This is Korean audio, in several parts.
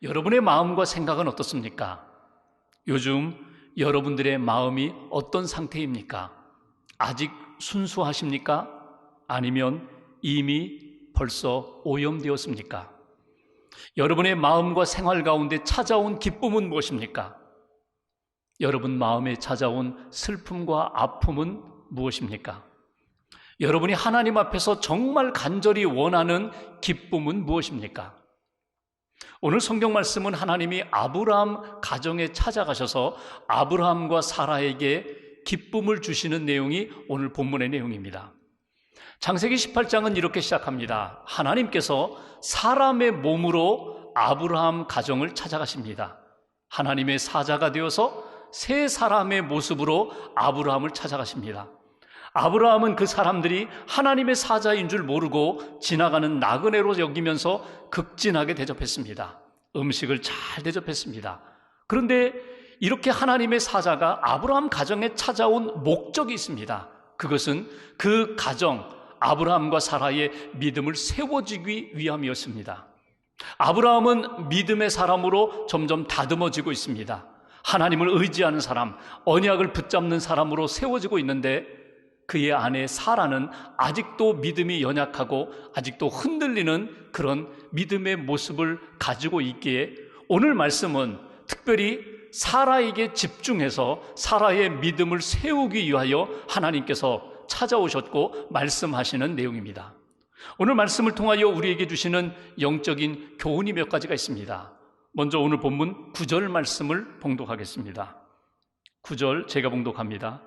여러분의 마음과 생각은 어떻습니까? 요즘 여러분들의 마음이 어떤 상태입니까? 아직 순수하십니까? 아니면 이미 벌써 오염되었습니까? 여러분의 마음과 생활 가운데 찾아온 기쁨은 무엇입니까? 여러분 마음에 찾아온 슬픔과 아픔은 무엇입니까? 여러분이 하나님 앞에서 정말 간절히 원하는 기쁨은 무엇입니까? 오늘 성경 말씀은 하나님이 아브라함 가정에 찾아가셔서 아브라함과 사라에게 기쁨을 주시는 내용이 오늘 본문의 내용입니다. 창세기 18장은 이렇게 시작합니다. 하나님께서 사람의 몸으로 아브라함 가정을 찾아가십니다. 하나님의 사자가 되어서 세 사람의 모습으로 아브라함을 찾아가십니다. 아브라함은 그 사람들이 하나님의 사자인 줄 모르고 지나가는 나그네로 여기면서 극진하게 대접했습니다. 음식을 잘 대접했습니다. 그런데 이렇게 하나님의 사자가 아브라함 가정에 찾아온 목적이 있습니다. 그것은 그 가정, 아브라함과 사라의 믿음을 세워주기 위함이었습니다. 아브라함은 믿음의 사람으로 점점 다듬어지고 있습니다. 하나님을 의지하는 사람, 언약을 붙잡는 사람으로 세워지고 있는데 그의 아내 사라는 아직도 믿음이 연약하고 아직도 흔들리는 그런 믿음의 모습을 가지고 있기에 오늘 말씀은 특별히 사라에게 집중해서 사라의 믿음을 세우기 위하여 하나님께서 찾아오셨고 말씀하시는 내용입니다. 오늘 말씀을 통하여 우리에게 주시는 영적인 교훈이 몇 가지가 있습니다. 먼저 오늘 본문 9절 말씀을 봉독하겠습니다. 9절 제가 봉독합니다.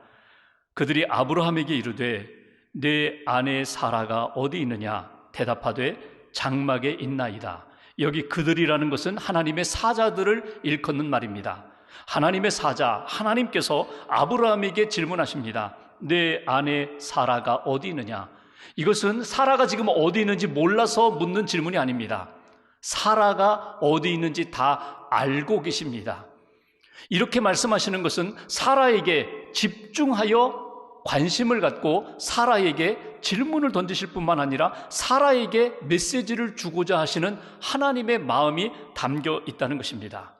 그들이 아브라함에게 이르되 내 아내 사라가 어디 있느냐? 대답하되 장막에 있나이다. 여기 그들이라는 것은 하나님의 사자들을 일컫는 말입니다. 하나님의 사자, 하나님께서 아브라함에게 질문하십니다. 내 아내 사라가 어디 있느냐? 이것은 사라가 지금 어디 있는지 몰라서 묻는 질문이 아닙니다. 사라가 어디 있는지 다 알고 계십니다. 이렇게 말씀하시는 것은 사라에게 집중하여 관심을 갖고 사라에게 질문을 던지실 뿐만 아니라 사라에게 메시지를 주고자 하시는 하나님의 마음이 담겨 있다는 것입니다.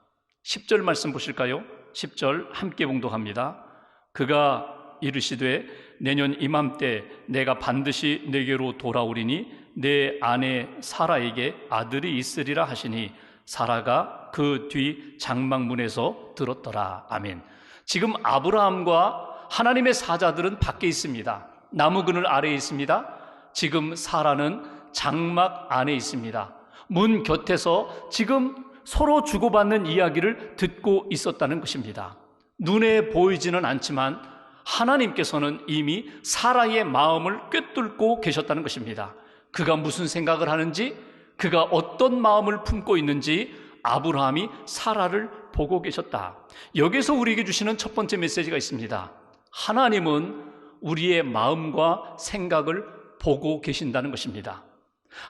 10절 말씀 보실까요? 10절 함께 봉독합니다. 그가 이르시되 내년 이맘때 내가 반드시 내게로 돌아오리니 내 아내 사라에게 아들이 있으리라 하시니 사라가 그 뒤 장막문에서 들었더라. 아멘. 지금 아브라함과 하나님의 사자들은 밖에 있습니다. 나무 그늘 아래에 있습니다. 지금 사라는 장막 안에 있습니다. 문 곁에서 지금 서로 주고받는 이야기를 듣고 있었다는 것입니다. 눈에 보이지는 않지만 하나님께서는 이미 사라의 마음을 꿰뚫고 계셨다는 것입니다. 그가 무슨 생각을 하는지, 그가 어떤 마음을 품고 있는지 아브라함이 사라를 보고 계셨다. 여기서 우리에게 주시는 첫 번째 메시지가 있습니다. 하나님은 우리의 마음과 생각을 보고 계신다는 것입니다.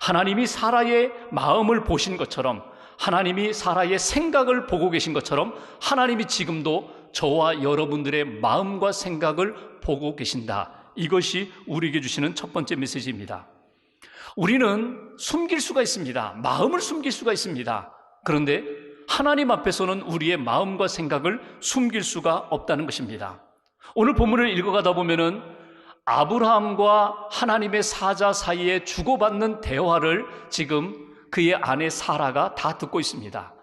하나님이 사라의 마음을 보신 것처럼, 하나님이 사라의 생각을 보고 계신 것처럼 하나님이 지금도 저와 여러분들의 마음과 생각을 보고 계신다. 이것이 우리에게 주시는 첫 번째 메시지입니다. 우리는 숨길 수가 있습니다. 마음을 숨길 수가 있습니다. 그런데 하나님 앞에서는 우리의 마음과 생각을 숨길 수가 없다는 것입니다. 오늘 본문을 읽어가다 보면은 아브라함과 하나님의 사자 사이에 주고받는 대화를 지금 그의 아내 사라가 다 듣고 있습니다.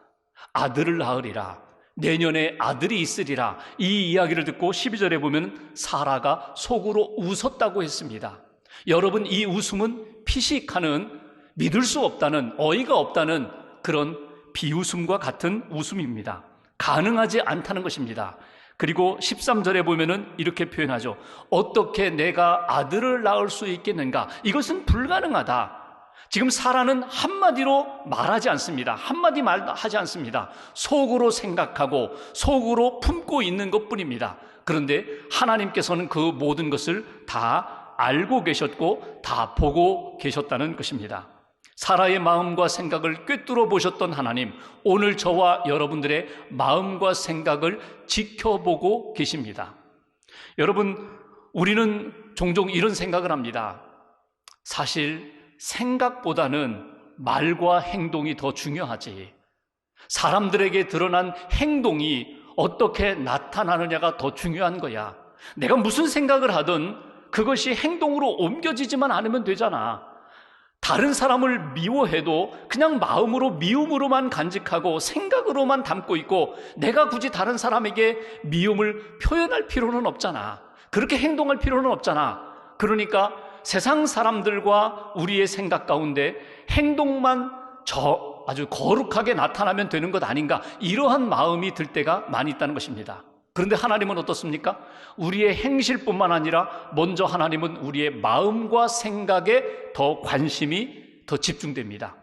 아들을 낳으리라, 내년에 아들이 있으리라, 이 이야기를 듣고 12절에 보면 사라가 속으로 웃었다고 했습니다. 여러분, 이 웃음은 피식하는, 믿을 수 없다는, 어이가 없다는 그런 비웃음과 같은 웃음입니다. 가능하지 않다는 것입니다. 그리고 13절에 보면은 이렇게 표현하죠. 어떻게 내가 아들을 낳을 수 있겠는가? 이것은 불가능하다. 지금 사라는 한마디로 말하지 않습니다. 한마디 말하지 않습니다. 속으로 생각하고 속으로 품고 있는 것뿐입니다. 그런데 하나님께서는 그 모든 것을 다 알고 계셨고 다 보고 계셨다는 것입니다. 사라의 마음과 생각을 꿰뚫어 보셨던 하나님, 오늘 저와 여러분들의 마음과 생각을 지켜보고 계십니다. 여러분, 우리는 종종 이런 생각을 합니다. 사실 생각보다는 말과 행동이 더 중요하지. 사람들에게 드러난 행동이 어떻게 나타나느냐가 더 중요한 거야. 내가 무슨 생각을 하든 그것이 행동으로 옮겨지지만 않으면 되잖아. 다른 사람을 미워해도 그냥 마음으로 미움으로만 간직하고 생각으로만 담고 있고 내가 굳이 다른 사람에게 미움을 표현할 필요는 없잖아. 그렇게 행동할 필요는 없잖아. 그러니까 세상 사람들과 우리의 생각 가운데 행동만 아주 거룩하게 나타나면 되는 것 아닌가, 이러한 마음이 들 때가 많이 있다는 것입니다. 그런데 하나님은 어떻습니까? 우리의 행실뿐만 아니라 먼저 하나님은 우리의 마음과 생각에 더 관심이 더 집중됩니다.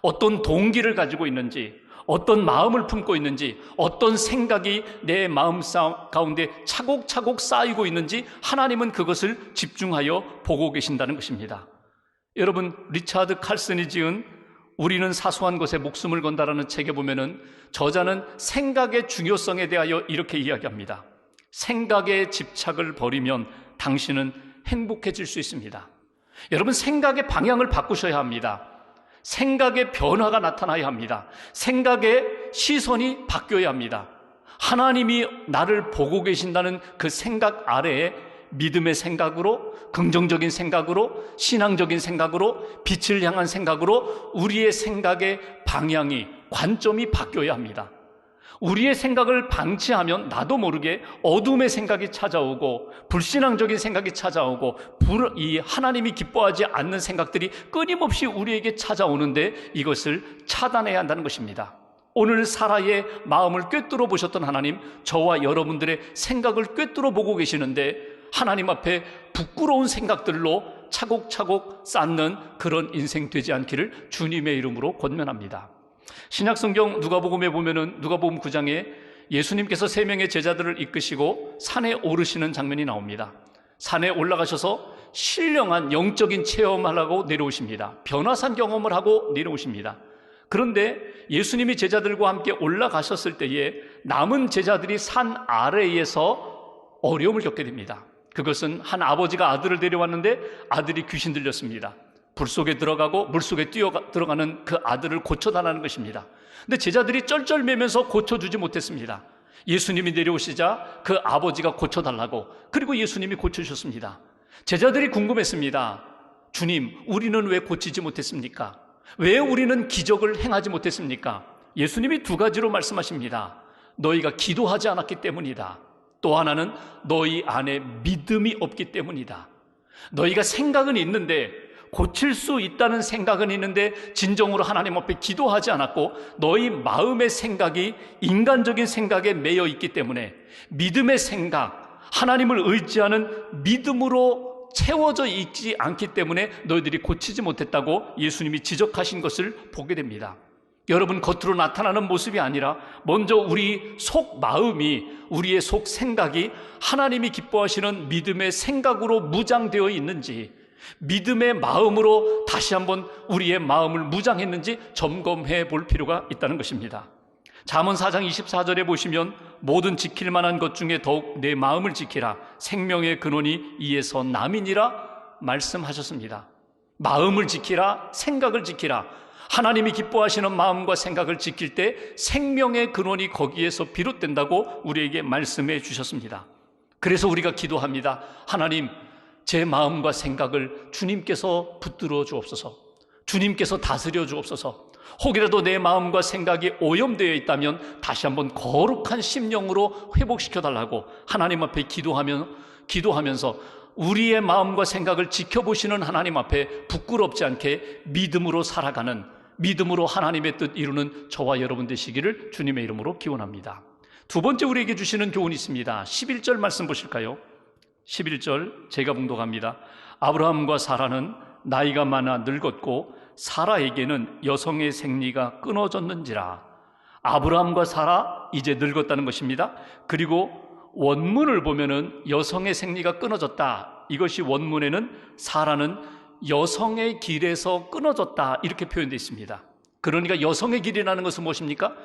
어떤 동기를 가지고 있는지, 어떤 마음을 품고 있는지, 어떤 생각이 내 마음 가운데 차곡차곡 쌓이고 있는지 하나님은 그것을 집중하여 보고 계신다는 것입니다. 여러분, 리차드 칼슨이 지은 우리는 사소한 것에 목숨을 건다라는 책에 보면은 저자는 생각의 중요성에 대하여 이렇게 이야기합니다. 생각에 집착을 버리면 당신은 행복해질 수 있습니다. 여러분, 생각의 방향을 바꾸셔야 합니다. 생각의 변화가 나타나야 합니다. 생각의 시선이 바뀌어야 합니다. 하나님이 나를 보고 계신다는 그 생각 아래에 믿음의 생각으로, 긍정적인 생각으로, 신앙적인 생각으로, 빛을 향한 생각으로 우리의 생각의 방향이, 관점이 바뀌어야 합니다. 우리의 생각을 방치하면 나도 모르게 어둠의 생각이 찾아오고 불신앙적인 생각이 찾아오고 이 하나님이 기뻐하지 않는 생각들이 끊임없이 우리에게 찾아오는데 이것을 차단해야 한다는 것입니다. 오늘 사라의 마음을 꿰뚫어 보셨던 하나님, 저와 여러분들의 생각을 꿰뚫어 보고 계시는데 하나님 앞에 부끄러운 생각들로 차곡차곡 쌓는 그런 인생 되지 않기를 주님의 이름으로 권면합니다. 신약성경 누가복음에 보면은 누가복음 9장에 예수님께서 3명의 제자들을 이끄시고 산에 오르시는 장면이 나옵니다. 산에 올라가셔서 신령한 영적인 체험하려고 내려오십니다. 변화산 경험을 하고 내려오십니다. 그런데 예수님이 제자들과 함께 올라가셨을 때에 남은 제자들이 산 아래에서 어려움을 겪게 됩니다. 그것은 한 아버지가 아들을 데려왔는데 아들이 귀신 들렸습니다. 불 속에 들어가고 물 속에 들어가는 그 아들을 고쳐달라는 것입니다. 근데 제자들이 쩔쩔매면서 고쳐주지 못했습니다. 예수님이 내려오시자 그 아버지가 고쳐달라고, 그리고 예수님이 고쳐주셨습니다. 제자들이 궁금했습니다. 주님, 우리는 왜 고치지 못했습니까? 왜 우리는 기적을 행하지 못했습니까? 예수님이 2가지로 말씀하십니다. 너희가 기도하지 않았기 때문이다. 또 하나는 너희 안에 믿음이 없기 때문이다. 너희가 생각은 있는데, 고칠 수 있다는 생각은 있는데 진정으로 하나님 앞에 기도하지 않았고 너희 마음의 생각이 인간적인 생각에 매여 있기 때문에 믿음의 생각, 하나님을 의지하는 믿음으로 채워져 있지 않기 때문에 너희들이 고치지 못했다고 예수님이 지적하신 것을 보게 됩니다. 여러분, 겉으로 나타나는 모습이 아니라 먼저 우리 속 마음이, 우리의 속 생각이 하나님이 기뻐하시는 믿음의 생각으로 무장되어 있는지, 믿음의 마음으로 다시 한번 우리의 마음을 무장했는지 점검해 볼 필요가 있다는 것입니다. 잠언 4장 24절에 보시면 모든 지킬 만한 것 중에 더욱 내 마음을 지키라. 생명의 근원이 이에서 남이니라 말씀하셨습니다. 마음을 지키라, 생각을 지키라. 하나님이 기뻐하시는 마음과 생각을 지킬 때 생명의 근원이 거기에서 비롯된다고 우리에게 말씀해 주셨습니다. 그래서 우리가 기도합니다. 하나님, 제 마음과 생각을 주님께서 붙들어 주옵소서. 주님께서 다스려 주옵소서. 혹이라도 내 마음과 생각이 오염되어 있다면 다시 한번 거룩한 심령으로 회복시켜 달라고 하나님 앞에 기도하면서 우리의 마음과 생각을 지켜보시는 하나님 앞에 부끄럽지 않게 믿음으로 살아가는, 믿음으로 하나님의 뜻 이루는 저와 여러분 되시기를 주님의 이름으로 기원합니다. 2번째 우리에게 주시는 교훈이 있습니다. 11절 말씀 보실까요? 11절 제가 봉독합니다. 아브라함과 사라는 나이가 많아 늙었고 사라에게는 여성의 생리가 끊어졌는지라. 아브라함과 사라 이제 늙었다는 것입니다. 그리고 원문을 보면은 여성의 생리가 끊어졌다. 이것이 원문에는 사라는 여성의 길에서 끊어졌다 이렇게 표현되어 있습니다. 그러니까 여성의 길이라는 것은 무엇입니까?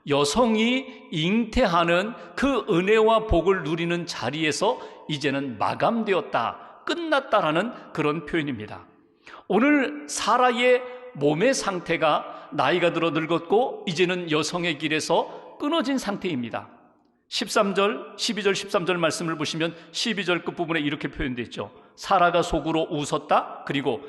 여성이 잉태하는 그 은혜와 복을 누리는 자리에서 이제는 마감되었다, 끝났다라는 그런 표현입니다. 오늘 사라의 몸의 상태가 나이가 들어 늙었고 이제는 여성의 길에서 끊어진 상태입니다. 13절, 12절, 13절 말씀을 보시면 12절 끝부분에 이렇게 표현되어 있죠. 사라가 속으로 웃었다. 그리고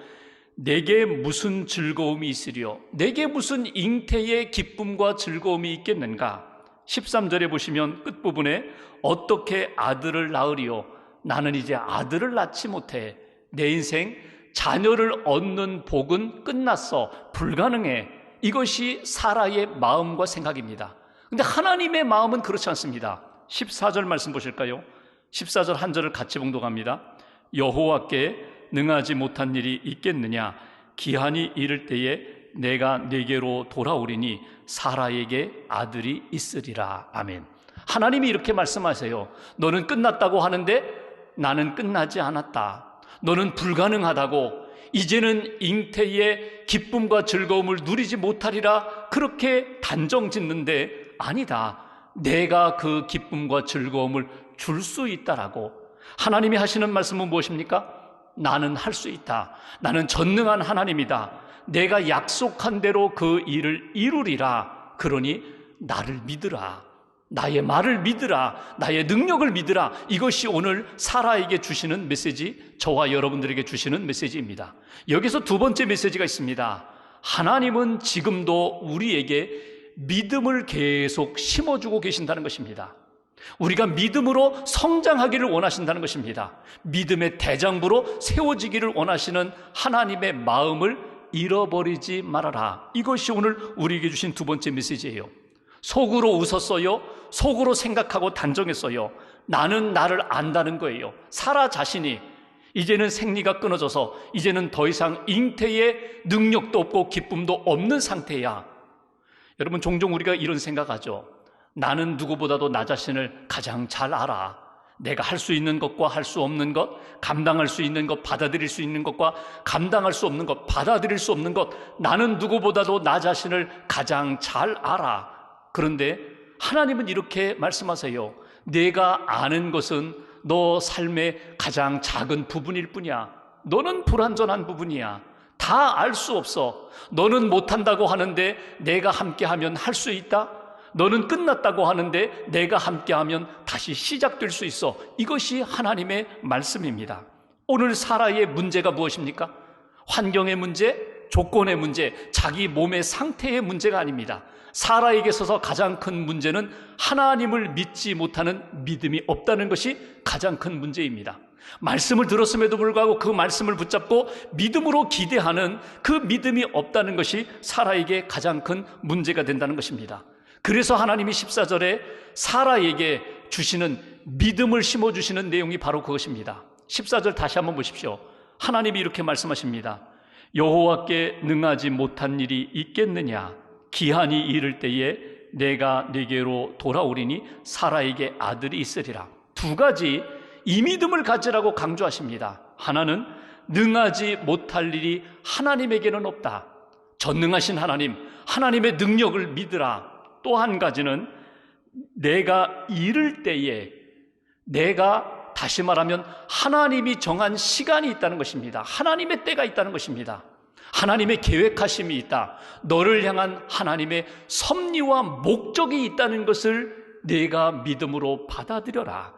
내게 무슨 즐거움이 있으리요? 내게 무슨 잉태의 기쁨과 즐거움이 있겠는가? 13절에 보시면 끝부분에 어떻게 아들을 낳으리요? 나는 이제 아들을 낳지 못해. 내 인생 자녀를 얻는 복은 끝났어. 불가능해. 이것이 사라의 마음과 생각입니다. 근데 하나님의 마음은 그렇지 않습니다. 14절 말씀 보실까요? 14절 한 절을 같이 봉독합니다. 여호와께 능하지 못한 일이 있겠느냐? 기한이 이를 때에 내가 네게로 돌아오리니 사라에게 아들이 있으리라. 아멘. 하나님이 이렇게 말씀하세요. 너는 끝났다고 하는데 나는 끝나지 않았다. 너는 불가능하다고, 이제는 잉태의 기쁨과 즐거움을 누리지 못하리라 그렇게 단정 짓는데 아니다. 내가 그 기쁨과 즐거움을 줄 수 있다라고. 하나님이 하시는 말씀은 무엇입니까? 나는 할 수 있다. 나는 전능한 하나님이다. 내가 약속한 대로 그 일을 이루리라. 그러니 나를 믿으라. 나의 말을 믿으라. 나의 능력을 믿으라. 이것이 오늘 사라에게 주시는 메시지, 저와 여러분들에게 주시는 메시지입니다. 여기서 두 번째 메시지가 있습니다. 하나님은 지금도 우리에게 믿음을 계속 심어주고 계신다는 것입니다. 우리가 믿음으로 성장하기를 원하신다는 것입니다. 믿음의 대장부로 세워지기를 원하시는 하나님의 마음을 잃어버리지 말아라. 이것이 오늘 우리에게 주신 두 번째 메시지예요. 속으로 웃었어요. 속으로 생각하고 단정했어요. 나는 나를 안다는 거예요. 사라 자신이 이제는 생리가 끊어져서 이제는 더 이상 잉태의 능력도 없고 기쁨도 없는 상태야. 여러분, 종종 우리가 이런 생각하죠. 나는 누구보다도 나 자신을 가장 잘 알아. 내가 할 수 있는 것과 할 수 없는 것, 감당할 수 있는 것, 받아들일 수 있는 것과 감당할 수 없는 것, 받아들일 수 없는 것, 나는 누구보다도 나 자신을 가장 잘 알아. 그런데 하나님은 이렇게 말씀하세요. 내가 아는 것은 너 삶의 가장 작은 부분일 뿐이야. 너는 불완전한 부분이야. 다 알 수 없어. 너는 못한다고 하는데 내가 함께하면 할 수 있다. 너는 끝났다고 하는데 내가 함께하면 다시 시작될 수 있어. 이것이 하나님의 말씀입니다. 오늘 사라의 문제가 무엇입니까? 환경의 문제, 조건의 문제, 자기 몸의 상태의 문제가 아닙니다. 사라에게 있어서 가장 큰 문제는 하나님을 믿지 못하는 믿음이 없다는 것이 가장 큰 문제입니다. 말씀을 들었음에도 불구하고 그 말씀을 붙잡고 믿음으로 기대하는 그 믿음이 없다는 것이 사라에게 가장 큰 문제가 된다는 것입니다. 그래서 하나님이 14절에 사라에게 주시는 믿음을 심어주시는 내용이 바로 그것입니다. 14절 다시 한번 보십시오. 하나님이 이렇게 말씀하십니다. 여호와께 능하지 못한 일이 있겠느냐? 기한이 이를 때에 내가 네게로 돌아오리니 사라에게 아들이 있으리라. 두 가지 이 믿음을 가지라고 강조하십니다. 하나는 능하지 못할 일이 하나님에게는 없다. 전능하신 하나님, 하나님의 능력을 믿으라. 또 한 가지는 내가 이를 때에, 내가 다시 말하면 하나님이 정한 시간이 있다는 것입니다. 하나님의 때가 있다는 것입니다. 하나님의 계획하심이 있다. 너를 향한 하나님의 섭리와 목적이 있다는 것을 내가 믿음으로 받아들여라.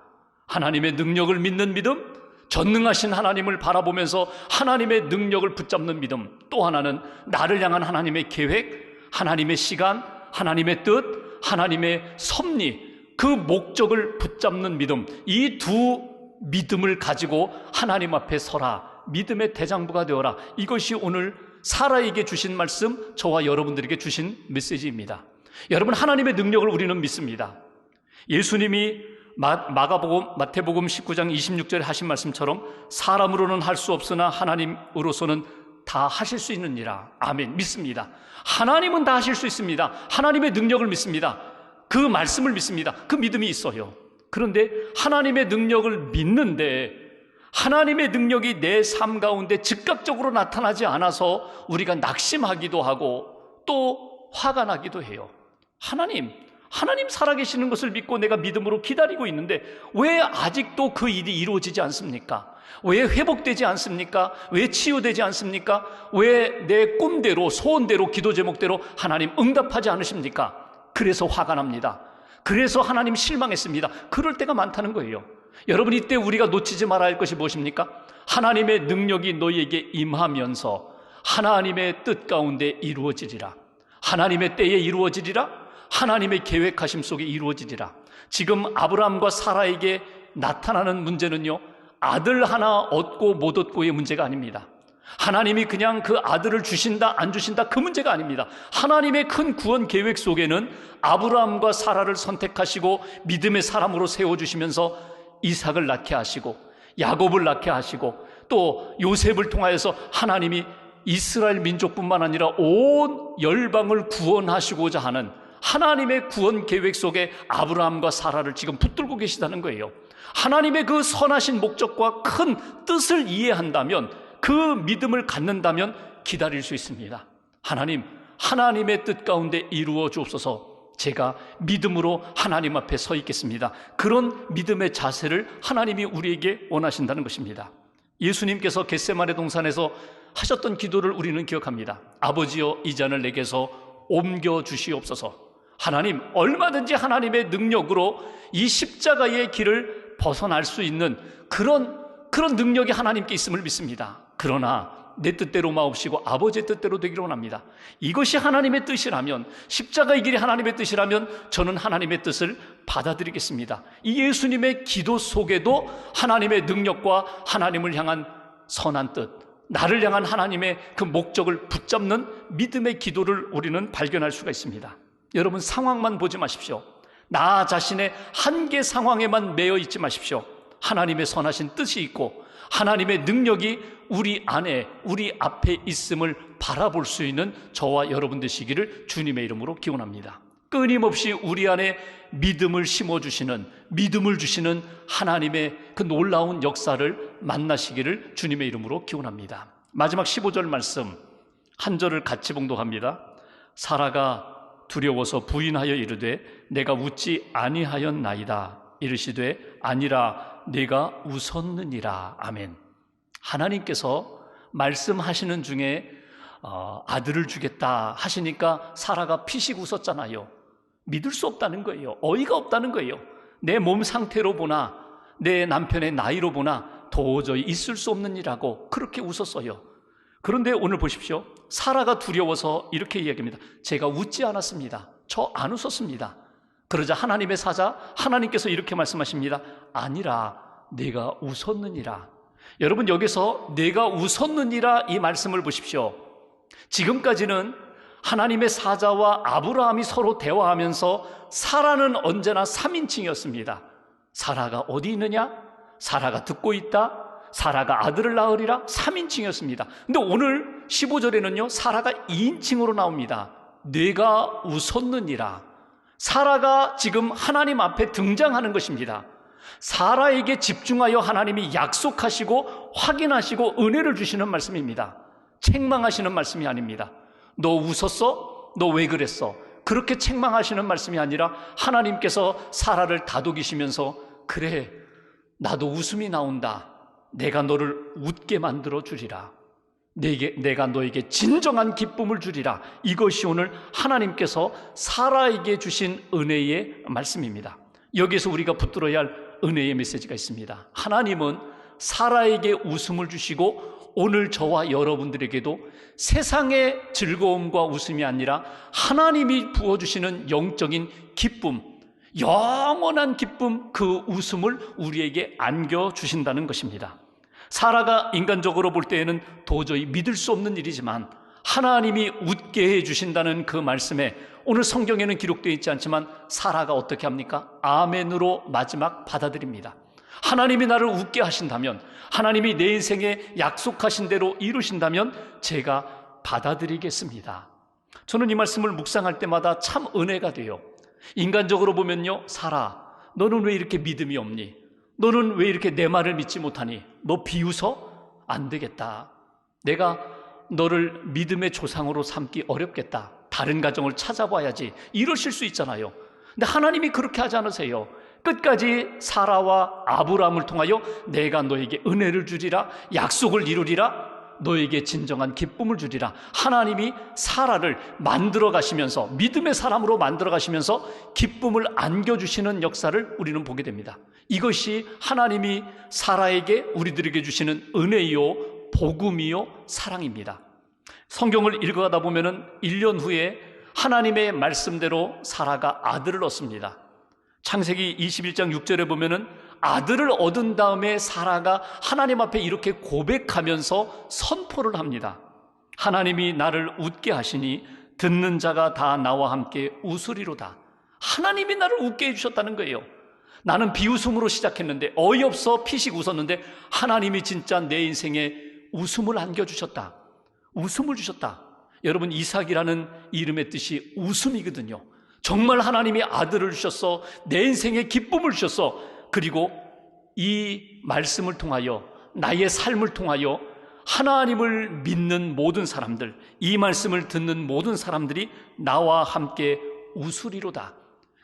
하나님의 능력을 믿는 믿음, 전능하신 하나님을 바라보면서 하나님의 능력을 붙잡는 믿음, 또 하나는 나를 향한 하나님의 계획, 하나님의 시간, 하나님의 뜻, 하나님의 섭리, 그 목적을 붙잡는 믿음, 이 두 믿음을 가지고 하나님 앞에 서라. 믿음의 대장부가 되어라. 이것이 오늘 사라에게 주신 말씀, 저와 여러분들에게 주신 메시지입니다. 여러분, 하나님의 능력을 우리는 믿습니다. 예수님이 마태복음 19장 26절에 하신 말씀처럼 사람으로는 할 수 없으나 하나님으로서는 다 하실 수 있느니라. 아멘. 믿습니다. 하나님은 다 하실 수 있습니다. 하나님의 능력을 믿습니다. 그 말씀을 믿습니다. 그 믿음이 있어요. 그런데 하나님의 능력을 믿는데 하나님의 능력이 내 삶 가운데 즉각적으로 나타나지 않아서 우리가 낙심하기도 하고 또 화가 나기도 해요. 하나님, 하나님 살아계시는 것을 믿고 내가 믿음으로 기다리고 있는데 왜 아직도 그 일이 이루어지지 않습니까? 왜 회복되지 않습니까? 왜 치유되지 않습니까? 왜 내 꿈대로 소원대로 기도 제목대로 하나님 응답하지 않으십니까? 그래서 화가 납니다. 그래서 하나님 실망했습니다. 그럴 때가 많다는 거예요. 여러분, 이때 우리가 놓치지 말아야 할 것이 무엇입니까? 하나님의 능력이 너희에게 임하면서 하나님의 뜻 가운데 이루어지리라. 하나님의 때에 이루어지리라. 하나님의 계획하심 속에 이루어지리라. 지금 아브라함과 사라에게 나타나는 문제는요, 아들 하나 얻고 못 얻고의 문제가 아닙니다. 하나님이 그냥 그 아들을 주신다 안 주신다 그 문제가 아닙니다. 하나님의 큰 구원 계획 속에는 아브라함과 사라를 선택하시고 믿음의 사람으로 세워주시면서 이삭을 낳게 하시고 야곱을 낳게 하시고 또 요셉을 통하여서 하나님이 이스라엘 민족뿐만 아니라 온 열방을 구원하시고자 하는 하나님의 구원 계획 속에 아브라함과 사라를 지금 붙들고 계시다는 거예요. 하나님의 그 선하신 목적과 큰 뜻을 이해한다면, 그 믿음을 갖는다면 기다릴 수 있습니다. 하나님, 하나님의 뜻 가운데 이루어 주옵소서. 제가 믿음으로 하나님 앞에 서 있겠습니다. 그런 믿음의 자세를 하나님이 우리에게 원하신다는 것입니다. 예수님께서 겟세마네 동산에서 하셨던 기도를 우리는 기억합니다. 아버지여, 이 잔을 내게서 옮겨 주시옵소서. 하나님, 얼마든지 하나님의 능력으로 이 십자가의 길을 벗어날 수 있는 그런 능력이 하나님께 있음을 믿습니다. 그러나 내 뜻대로 마옵시고 아버지의 뜻대로 되기를 원합니다. 이것이 하나님의 뜻이라면, 십자가의 길이 하나님의 뜻이라면 저는 하나님의 뜻을 받아들이겠습니다. 이 예수님의 기도 속에도 하나님의 능력과 하나님을 향한 선한 뜻, 나를 향한 하나님의 그 목적을 붙잡는 믿음의 기도를 우리는 발견할 수가 있습니다. 여러분, 상황만 보지 마십시오. 나 자신의 한계 상황에만 매여 있지 마십시오. 하나님의 선하신 뜻이 있고 하나님의 능력이 우리 안에, 우리 앞에 있음을 바라볼 수 있는 저와 여러분 되시기를 주님의 이름으로 기원합니다. 끊임없이 우리 안에 믿음을 심어주시는, 믿음을 주시는 하나님의 그 놀라운 역사를 만나시기를 주님의 이름으로 기원합니다. 마지막 15절 말씀 한 절을 같이 봉독합니다. 사라가 두려워서 부인하여 이르되 내가 웃지 아니하였나이다. 이르시되 아니라 내가 웃었느니라. 아멘. 하나님께서 말씀하시는 중에 아들을 주겠다 하시니까 사라가 피식 웃었잖아요. 믿을 수 없다는 거예요. 어이가 없다는 거예요. 내 몸 상태로 보나 내 남편의 나이로 보나 도저히 있을 수 없는 일하고 그렇게 웃었어요. 그런데 오늘 보십시오. 사라가 두려워서 이렇게 이야기합니다. 제가 웃지 않았습니다. 저 안 웃었습니다. 그러자 하나님의 사자 하나님께서 이렇게 말씀하십니다. 아니라 내가 웃었느니라. 여러분, 여기서 내가 웃었느니라 이 말씀을 보십시오. 지금까지는 하나님의 사자와 아브라함이 서로 대화하면서 사라는 언제나 3인칭이었습니다. 사라가 어디 있느냐? 사라가 듣고 있다. 사라가 아들을 낳으리라. 3인칭이었습니다. 근데 오늘 15절에는요 사라가 2인칭으로 나옵니다. 내가 웃었느니라. 사라가 지금 하나님 앞에 등장하는 것입니다. 사라에게 집중하여 하나님이 약속하시고 확인하시고 은혜를 주시는 말씀입니다. 책망하시는 말씀이 아닙니다. 너 웃었어? 너 왜 그랬어? 그렇게 책망하시는 말씀이 아니라 하나님께서 사라를 다독이시면서 그래, 나도 웃음이 나온다. 내가 너를 웃게 만들어 주리라. 내가 너에게 진정한 기쁨을 주리라. 이것이 오늘 하나님께서 사라에게 주신 은혜의 말씀입니다. 여기서 우리가 붙들어야 할 은혜의 메시지가 있습니다. 하나님은 사라에게 웃음을 주시고 오늘 저와 여러분들에게도 세상의 즐거움과 웃음이 아니라 하나님이 부어주시는 영적인 기쁨, 영원한 기쁨, 그 웃음을 우리에게 안겨주신다는 것입니다. 사라가 인간적으로 볼 때에는 도저히 믿을 수 없는 일이지만 하나님이 웃게 해주신다는 그 말씀에 오늘 성경에는 기록되어 있지 않지만 사라가 어떻게 합니까? 아멘으로 마지막 받아들입니다. 하나님이 나를 웃게 하신다면, 하나님이 내 인생에 약속하신 대로 이루신다면 제가 받아들이겠습니다. 저는 이 말씀을 묵상할 때마다 참 은혜가 돼요. 인간적으로 보면요, 사라, 너는 왜 이렇게 믿음이 없니? 너는 왜 이렇게 내 말을 믿지 못하니? 너 비웃어? 안 되겠다. 내가 너를 믿음의 조상으로 삼기 어렵겠다. 다른 가정을 찾아봐야지. 이러실 수 있잖아요. 근데 하나님이 그렇게 하지 않으세요. 끝까지 사라와 아브라함을 통하여 내가 너에게 은혜를 주리라, 약속을 이루리라, 너에게 진정한 기쁨을 주리라. 하나님이 사라를 만들어 가시면서, 믿음의 사람으로 만들어 가시면서 기쁨을 안겨주시는 역사를 우리는 보게 됩니다. 이것이 하나님이 사라에게, 우리들에게 주시는 은혜요, 복음이요, 사랑입니다. 성경을 읽어가다 보면은 1년 후에 하나님의 말씀대로 사라가 아들을 얻습니다. 창세기 21장 6절에 보면은 아들을 얻은 다음에 사라가 하나님 앞에 이렇게 고백하면서 선포를 합니다. 하나님이 나를 웃게 하시니 듣는 자가 다 나와 함께 웃으리로다. 하나님이 나를 웃게 해주셨다는 거예요. 나는 비웃음으로 시작했는데, 어이없어 피식 웃었는데 하나님이 진짜 내 인생에 웃음을 안겨주셨다. 웃음을 주셨다. 여러분, 이삭이라는 이름의 뜻이 웃음이거든요. 정말 하나님이 아들을 주셨어. 내 인생에 기쁨을 주셨어. 그리고 이 말씀을 통하여, 나의 삶을 통하여 하나님을 믿는 모든 사람들, 이 말씀을 듣는 모든 사람들이 나와 함께 웃으리로다.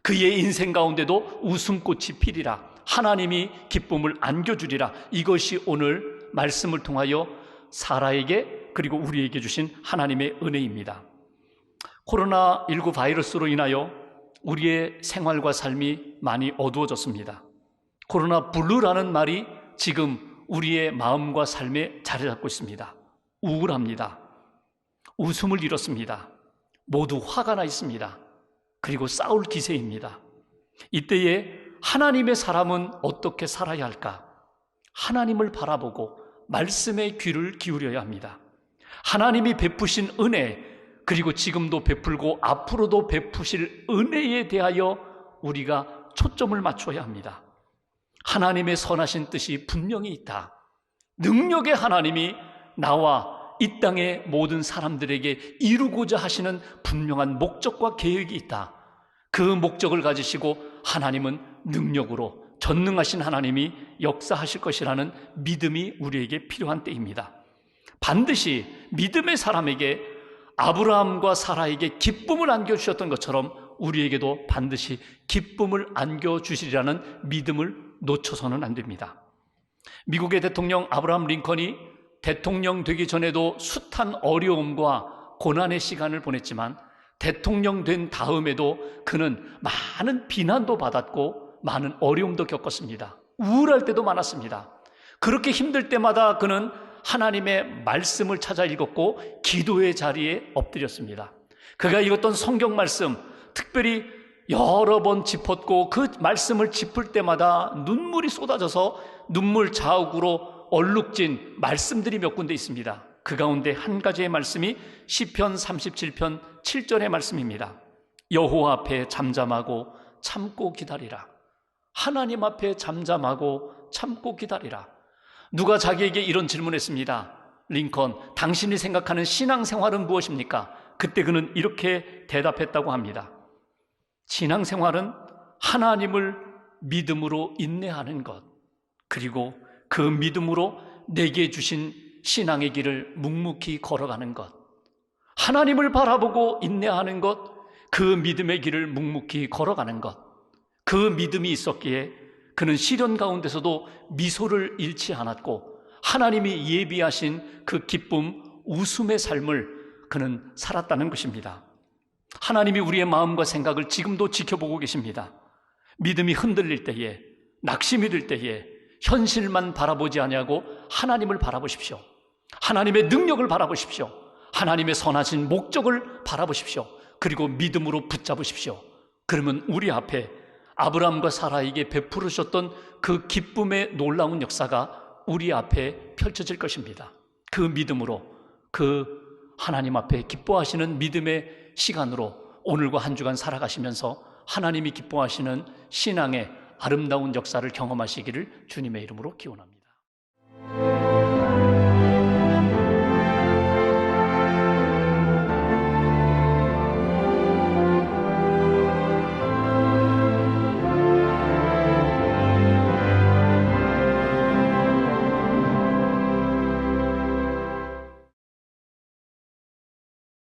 그의 인생 가운데도 웃음꽃이 피리라. 하나님이 기쁨을 안겨주리라. 이것이 오늘 말씀을 통하여 사라에게, 그리고 우리에게 주신 하나님의 은혜입니다. 코로나19 바이러스로 인하여 우리의 생활과 삶이 많이 어두워졌습니다. 코로나 블루라는 말이 지금 우리의 마음과 삶에 자리 잡고 있습니다. 우울합니다. 웃음을 잃었습니다. 모두 화가 나 있습니다. 그리고 싸울 기세입니다. 이때에 하나님의 사람은 어떻게 살아야 할까? 하나님을 바라보고 말씀에 귀를 기울여야 합니다. 하나님이 베푸신 은혜, 그리고 지금도 베풀고 앞으로도 베푸실 은혜에 대하여 우리가 초점을 맞춰야 합니다. 하나님의 선하신 뜻이 분명히 있다. 능력의 하나님이 나와 이 땅의 모든 사람들에게 이루고자 하시는 분명한 목적과 계획이 있다. 그 목적을 가지시고 하나님은 능력으로, 전능하신 하나님이 역사하실 것이라는 믿음이 우리에게 필요한 때입니다. 반드시 믿음의 사람에게, 아브라함과 사라에게 기쁨을 안겨주셨던 것처럼 우리에게도 반드시 기쁨을 안겨주시리라는 믿음을 놓쳐서는 안 됩니다. 미국의 대통령 아브라함 링컨이 대통령 되기 전에도 숱한 어려움과 고난의 시간을 보냈지만, 대통령 된 다음에도 그는 많은 비난도 받았고 많은 어려움도 겪었습니다. 우울할 때도 많았습니다. 그렇게 힘들 때마다 그는 하나님의 말씀을 찾아 읽었고 기도의 자리에 엎드렸습니다. 그가 읽었던 성경 말씀, 특별히 여러 번 짚었고 그 말씀을 짚을 때마다 눈물이 쏟아져서 눈물 자욱으로 얼룩진 말씀들이 몇 군데 있습니다. 그 가운데 한 가지의 말씀이 시편 37편 7절의 말씀입니다. 여호와 앞에 잠잠하고 참고 기다리라. 하나님 앞에 잠잠하고 참고 기다리라. 누가 자기에게 이런 질문했습니다. 링컨, 당신이 생각하는 신앙생활은 무엇입니까? 그때 그는 이렇게 대답했다고 합니다. 신앙생활은 하나님을 믿음으로 인내하는 것, 그리고 그 믿음으로 내게 주신 신앙의 길을 묵묵히 걸어가는 것, 하나님을 바라보고 인내하는 것, 그 믿음의 길을 묵묵히 걸어가는 것, 그 믿음이 있었기에 그는 시련 가운데서도 미소를 잃지 않았고 하나님이 예비하신 그 기쁨, 웃음의 삶을 그는 살았다는 것입니다. 하나님이 우리의 마음과 생각을 지금도 지켜보고 계십니다. 믿음이 흔들릴 때에, 낙심이 들 때에 현실만 바라보지 아니하고 하나님을 바라보십시오. 하나님의 능력을 바라보십시오. 하나님의 선하신 목적을 바라보십시오. 그리고 믿음으로 붙잡으십시오. 그러면 우리 앞에 아브라함과 사라에게 베풀으셨던 그 기쁨의 놀라운 역사가 우리 앞에 펼쳐질 것입니다. 그 믿음으로, 그 하나님 앞에 기뻐하시는 믿음의 시간으로 오늘과 한 주간 살아가시면서 하나님이 기뻐하시는 신앙의 아름다운 역사를 경험하시기를 주님의 이름으로 기원합니다.